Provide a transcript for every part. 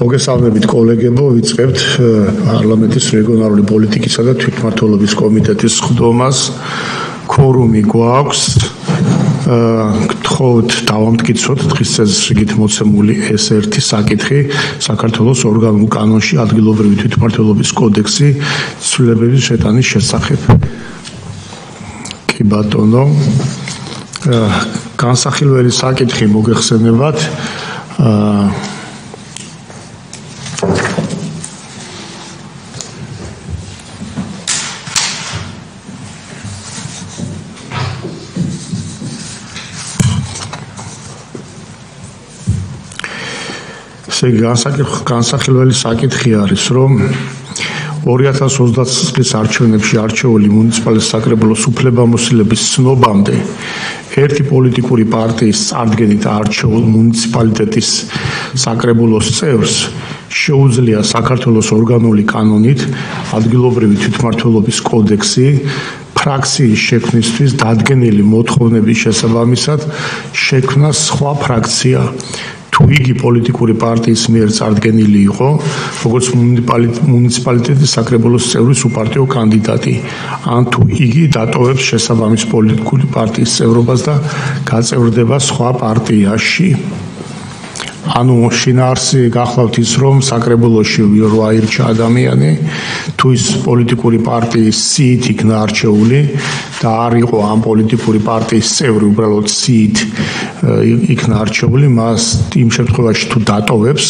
მოგესალმებით კოლეგებო, ვიწყებთ პარლამენტის რეგიონალური პოლიტიკისა და თვითმმართველობის კომიტეტის სხდომას. Ქორუმი გვაქვს. გთხოვთ დავამტკიცოთ დღის წესრიგით მოცემული ეს ერთი საკითხი საქართველოს ორგანულ კანონში ადგილობრივი თვითმმართველობის კოდექსი ცვლილებების შეტანის შესახებ. კი ბატონო, განსახილველი საკითხი მოგეხსენებათ. განსახილველი საკითხი არის, რომ 2020 წლის არჩევნებში არჩეული მუნიციპალიტეტის საკრებულოს უფლებამოსილების ცნობამდე ერთი პოლიტიკური პარტიის წარდგენით არჩეულ მუნიციპალიტეტის საკრებულოს წევრს შეუძლია საქართველოს ორგანული კანონით ადგილობრივი თვითმმართველობის კოდექსი ფრაქციის შექმნისთვის დადგენილი მოთხოვნების შესაბამისად შექმნა სხვა ფრაქცია. თუ იგი პოლიტიკური პარტიის მიერ წარდგენილი იყო, როგორც მუნიციპალიტეტის საკრებულოს წევრის უპარტიო კანდიდატი, ან თუ იგი დატოვებს შესაბამის პოლიტიკური პარტიის წევრობას და გაწევრდება სხვა პარტიაში. ანუ შინაარსი გახლავთ ის, რომ საკრებულოში რო აირჩა ადამიანი, თუ ის პოლიტიკური პარტიის სიით იქნა არჩეული და არ იყო ამ პოლიტიკური პარტიის წევრი, უბრალოდ სიით იქნა არჩეული, მას იმ შემთხვევაში თუ დატოვებს,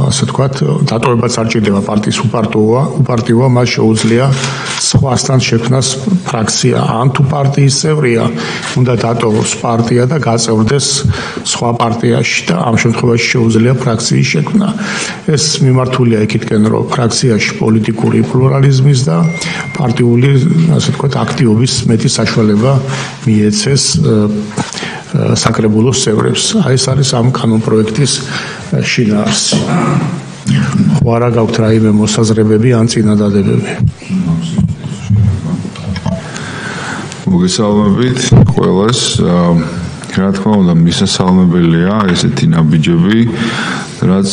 ასე ვთქვათ, დატოვებაც არ ჭირდება პარტიის უპარტიოა, მას შეუძლია სხვასთან შექმნას ფრაქცია. ან თუ პარტიის წევრია, უნდა დატოვოს პარტია და გაწევრდეს სხვა პარტიაში. და ამ შემთხვევაში შეუძლია ფრაქციის შექმნა. ეს მიმართულია იქითკენ, რომ ფრაქციაში პოლიტიკური პლურალიზმის და პარტიული, ასე ვთქვათ, აქტივობის მეტი საშუალება მიეცეს საკრებულოს წევრებს. ეს არის ამ კანონპროექტის შინაარსი. ხო არა გაქვთ რაიმე მოსაზრებები ან წინადადებები? მოგესალმებით ყველას. რა თქმა უნდა, მისასალმებელია ესეთი ნაბიჯები, რაც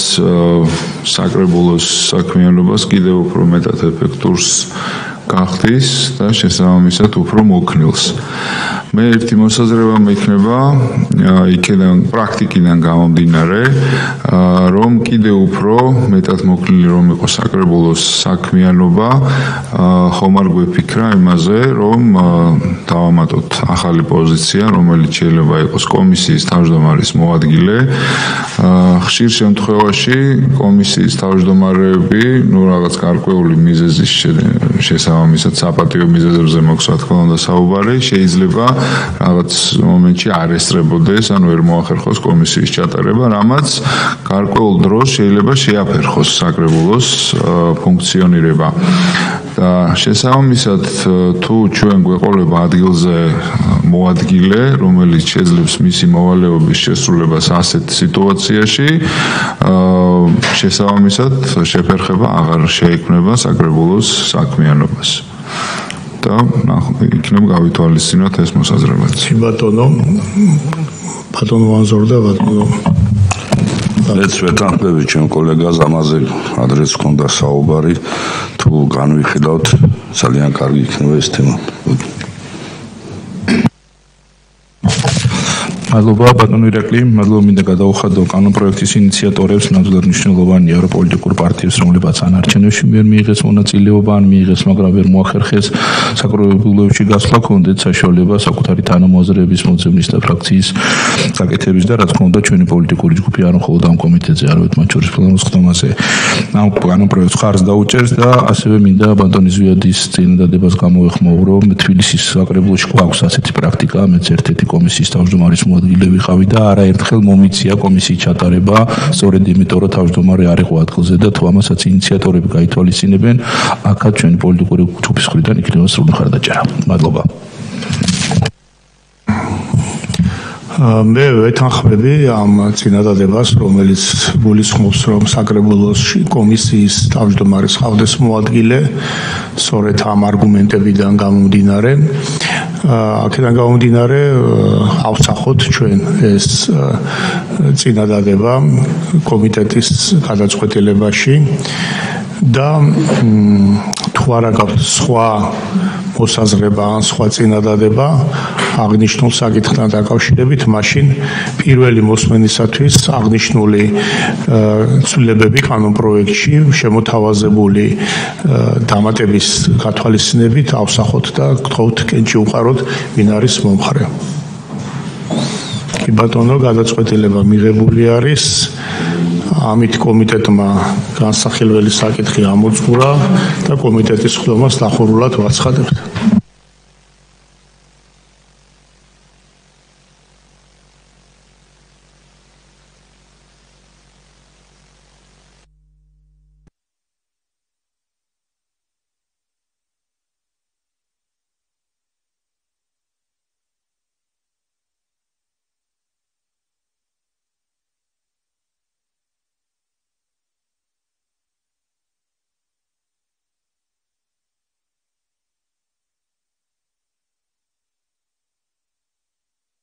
საკრებულოს საქმიანობას კიდევ უფრო მეტად ეფექტურს გახდის და შესაბამისად უფრო მოქნილს. მე ერთი მოსაზრება მექნება იქიდან პრაქტიკიდან გამომდინარე, რომ კიდევ უფრო მეტად მოქნილი რომ იყოს საკრებულოს საქმიანობა, ხომ არ გვეფიქრა იმაზე, რომ დავამატოთ ახალი პოზიცია, რომელიც შეიძლება იყოს კომისიის თავმჯდომარის მოადგილე. ხშირ შემთხვევაში კომისიის თავმჯდომარეები, რაღაც გარკვეული მიზეზის შესაბამისად საპატიო მიზეზებზე მაქვს რა თქმა უნდა საუბარი, შეიძლება რაღაც მომენტში არ ესწრებოდეს, ან ვერ მოახერხოს კომისიის ჩატარება, რამაც გარკვეულ დროს შეიძლება შეაფერხოს საკრებულოს ფუნქციონირება. და შესაბამისად, თუ ჩვენ გვეყოლება ადგილზე მოადგილე, რომელიც შეძლებს მისი მოვალეობის შესრულებას ასეთ სიტუაციაში, შესაბამისად შეფერხება აღარ შეექმნება საკრებულოს საქმიანობას. და იქნებ გავითვალისწინოთ ეს მოსაზრებაც. ბატონო ანზორდა ბატონო. ეს ვეთანხმები ჩვენ კოლეგას ამაზე ადრეს ქონდა საუბარი, თუ განვიხილავთ ძალიან კარგი იქნება ეს თემა. მადლობა ბატონო ირაკლი, მადლობა მინდა გადავუხადო კანონპროექტის ინიციატორებს, ნამდვილად მნიშვნელოვანი ევროპოლიტიკურ პარტიებს, რომლებაც ან არჩევნებში მიერ მიიღეს მონაწილეობა, ან მიიღეს, მაგრამ ვერ მოახერხეს საკრებულოში გასვლა, კონდეთ საშუალება საკუთარი თანამოაზრეების მოძებნის და ფრაქციის საკითხების და რა თქმა უნდა ჩვენი პოლიტიკური ჯგუფი არ მხოლოდ ამ კომიტეტზე, არამედ მათ შორის პლანოს ხდომაზე ამ კანონპროექტს ხარს დაუჭერს და ასევე მინდა ბატონი ზვიადის წინადადებას გამოვეხმაო, რომ თბილისის საკრებულოში გვაქვს ასეთი პრაქტიკა, მეც ერთ-ერთი კომისიის თავმჯდომარის მოადგილე ვიყავი და არაერთხელ მომიცია კომისიის ჩატარება, სწორედ იმიტომ რომ თავმჯდომარე არ იყო ადგილზე და თუ ამასაც ინიციატორები გაითვალისწინებენ, აქაც ჩვენი პოლიტიკური ჯგუფის მხრიდან იქნება სრული მხარდაჭერა. მადლობა. მე ვეთანხმები ამ წინადადებას, რომელიც გულისხმობს, რომ საკრებულოში კომისიის თავმჯდომარის ხავდეს მოადგილე, სწორედ ამ არგუმენტებიდან გამომდინარე. აქედან გამომდინარე, ავსახოთ ჩვენ ეს წინადადება კომიტეტის გადაწყვეტილებაში და თუ არა გაქვთ სხვა მოსაზრება ან სხვა წინადადება აღნიშნულ საკითხთან დაკავშირებით, მაშინ პირველი მოსმენისათვის აღნიშნული ცვლილებები კანონპროექტში შემოთავაზებული დამატების გათვალისწინებით ავსახოთ და გთხოვთ კენჭი უყაროთ, ვინ არის მომხრე. კი ბატონო, გადაწყვეტილება მიღებული არის. ამით კომიტეტმა განსახილველი საკითხი ამოწურა და კომიტეტის ხდომას დახურულად ვაცხადებთ.